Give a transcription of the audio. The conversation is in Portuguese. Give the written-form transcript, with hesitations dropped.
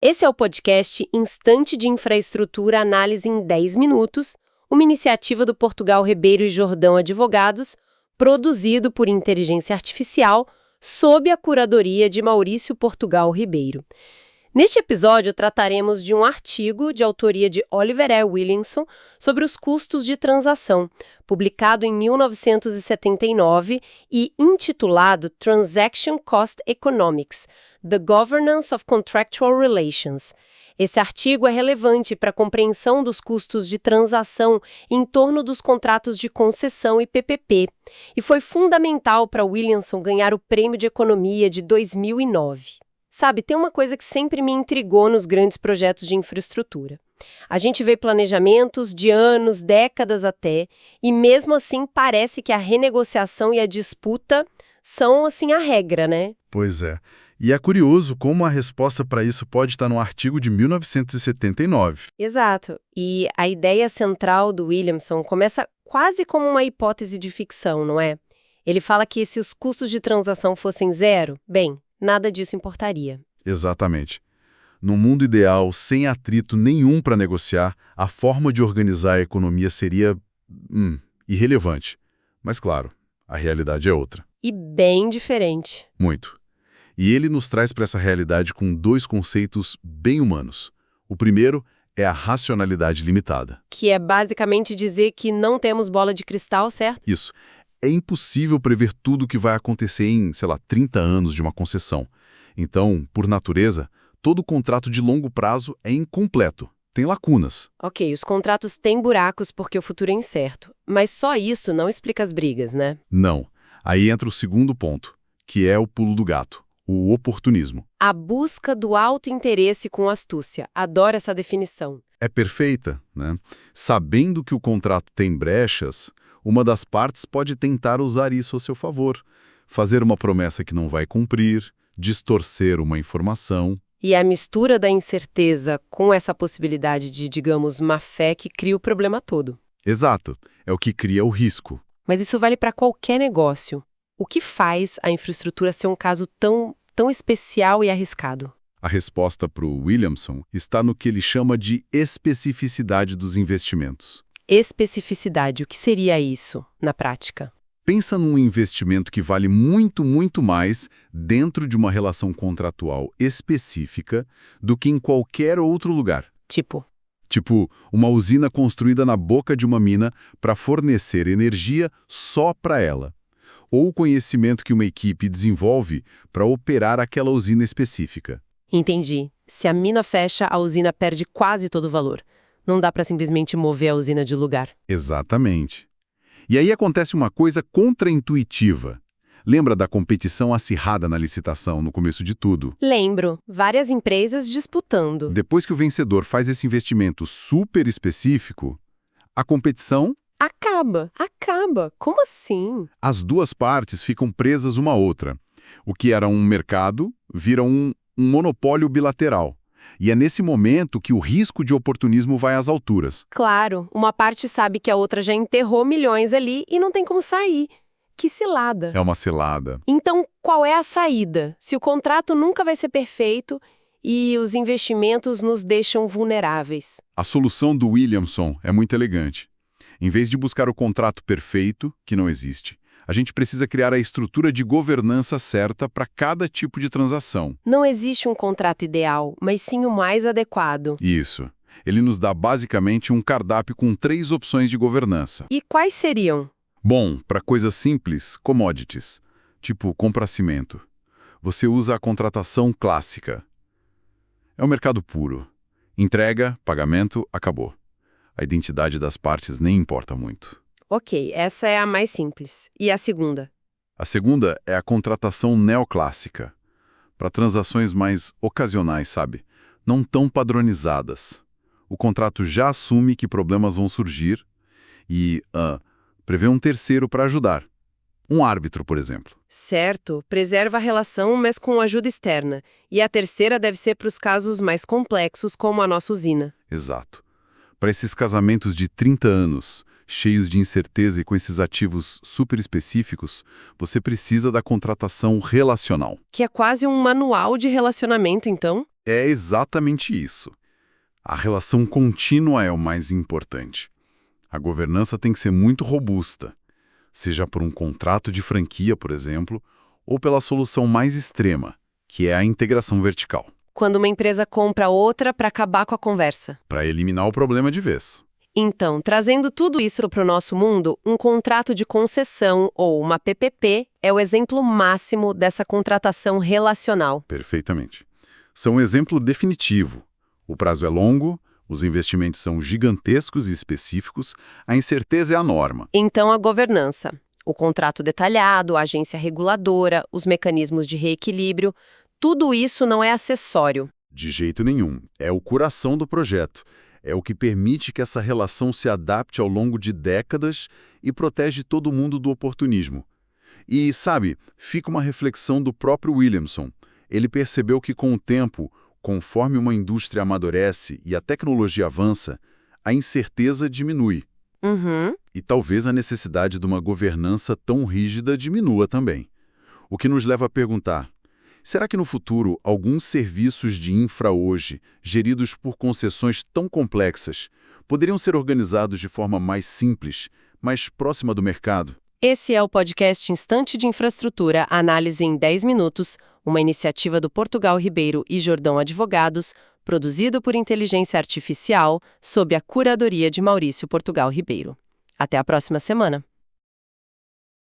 Esse é o podcast Instante de Infraestrutura Análise em 10 Minutos, uma iniciativa do Portugal Ribeiro e Jordão Advogados, produzido por inteligência artificial, sob a curadoria de Maurício Portugal Ribeiro. Neste episódio, trataremos de um artigo de autoria de Oliver E. Williamson sobre os custos de transação, publicado em 1979 e intitulado Transaction Cost Economics: The Governance of Contractual Relations. Esse artigo é relevante para a compreensão dos custos de transação em torno dos contratos de concessão e PPP, e foi fundamental para Williamson ganhar o Prêmio de Economia de 2009. Sabe, tem uma coisa que sempre me intrigou nos grandes projetos de infraestrutura. A gente vê planejamentos de anos, décadas até, e mesmo assim parece que a renegociação e a disputa são, assim, a regra, né? Pois é. E é curioso como a resposta para isso pode estar no artigo de 1979. Exato. E a ideia central do Williamson começa quase como uma hipótese de ficção, não é? Ele fala que se os custos de transação fossem zero, bem, nada disso importaria. Exatamente. Num mundo ideal, sem atrito nenhum para negociar, a forma de organizar a economia seria irrelevante. Mas claro, a realidade é outra. E bem diferente. Muito. E ele nos traz para essa realidade com dois conceitos bem humanos. O primeiro é a racionalidade limitada. Que é basicamente dizer que não temos bola de cristal, certo? Isso. É impossível prever tudo o que vai acontecer em, 30 anos de uma concessão. Então, por natureza, todo contrato de longo prazo é incompleto, tem lacunas. Ok, os contratos têm buracos porque o futuro é incerto, mas só isso não explica as brigas, né? Não. Aí entra o segundo ponto, que é o pulo do gato, o oportunismo. A busca do alto interesse com astúcia. Adoro essa definição. É perfeita, né? Sabendo que o contrato tem brechas, uma das partes pode tentar usar isso a seu favor, fazer uma promessa que não vai cumprir, distorcer uma informação. E a mistura da incerteza com essa possibilidade de, digamos, má-fé que cria o problema todo. Exato, é o que cria o risco. Mas isso vale para qualquer negócio. O que faz a infraestrutura ser um caso tão especial e arriscado? A resposta para o Williamson está no que ele chama de especificidade dos investimentos. Especificidade, o que seria isso, na prática? Pensa num investimento que vale muito, muito mais dentro de uma relação contratual específica do que em qualquer outro lugar. Tipo, uma usina construída na boca de uma mina para fornecer energia só para ela. Ou o conhecimento que uma equipe desenvolve para operar aquela usina específica. entendi. Se a mina fecha, a usina perde quase todo o valor. Não dá para simplesmente mover a usina de lugar. Exatamente. E aí acontece uma coisa contraintuitiva. Lembra da competição acirrada na licitação no começo de tudo? Lembro, várias empresas disputando. Depois que o vencedor faz esse investimento super específico, a competição... Acaba. Como assim? As duas partes ficam presas uma à outra. O que era um mercado vira um monopólio bilateral. E é nesse momento que o risco de oportunismo vai às alturas. Claro, uma parte sabe que a outra já enterrou milhões ali e não tem como sair. Que cilada. É uma cilada. Então, qual é a saída? Se o contrato nunca vai ser perfeito e os investimentos nos deixam vulneráveis. A solução do Williamson é muito elegante. Em vez de buscar o contrato perfeito, que não existe, a gente precisa criar a estrutura de governança certa para cada tipo de transação. Não existe um contrato ideal, mas sim o mais adequado. Isso. Ele nos dá basicamente um cardápio com 3 opções de governança. E quais seriam? Bom, para coisas simples, commodities, tipo compra-cimento. Você usa a contratação clássica. É o mercado puro. Entrega, pagamento, acabou. A identidade das partes nem importa muito. Ok, essa é a mais simples. E a segunda? A segunda é a contratação neoclássica, para transações mais ocasionais, sabe? Não tão padronizadas. O contrato já assume que problemas vão surgir e prevê um terceiro para ajudar. Um árbitro, por exemplo. Certo, preserva a relação, mas com ajuda externa. E a terceira deve ser para os casos mais complexos, como a nossa usina. Exato. Para esses casamentos de 30 anos, cheios de incerteza e com esses ativos super específicos, você precisa da contratação relacional. Que é quase um manual de relacionamento, então? É exatamente isso. A relação contínua é o mais importante. A governança tem que ser muito robusta, seja por um contrato de franquia, por exemplo, ou pela solução mais extrema, que é a integração vertical, Quando uma empresa compra outra para acabar com a conversa. para eliminar o problema de vez. Então, trazendo tudo isso para o nosso mundo, um contrato de concessão ou uma PPP é o exemplo máximo dessa contratação relacional. Perfeitamente. São um exemplo definitivo. O prazo é longo, os investimentos são gigantescos e específicos, a incerteza é a norma. Então, a governança. O contrato detalhado, a agência reguladora, os mecanismos de reequilíbrio, tudo isso não é acessório. De jeito nenhum. É o coração do projeto. É o que permite que essa relação se adapte ao longo de décadas e protege todo mundo do oportunismo. E, sabe, fica uma reflexão do próprio Williamson. Ele percebeu que, com o tempo, conforme uma indústria amadurece e a tecnologia avança, a incerteza diminui. Uhum. E talvez a necessidade de uma governança tão rígida diminua também. O que nos leva a perguntar: será que no futuro alguns serviços de infra hoje, geridos por concessões tão complexas, poderiam ser organizados de forma mais simples, mais próxima do mercado? Esse é o podcast Instante de Infraestrutura, análise em 10 minutos, uma iniciativa do Portugal Ribeiro e Jordão Advogados, produzido por inteligência artificial, sob a curadoria de Maurício Portugal Ribeiro. Até a próxima semana.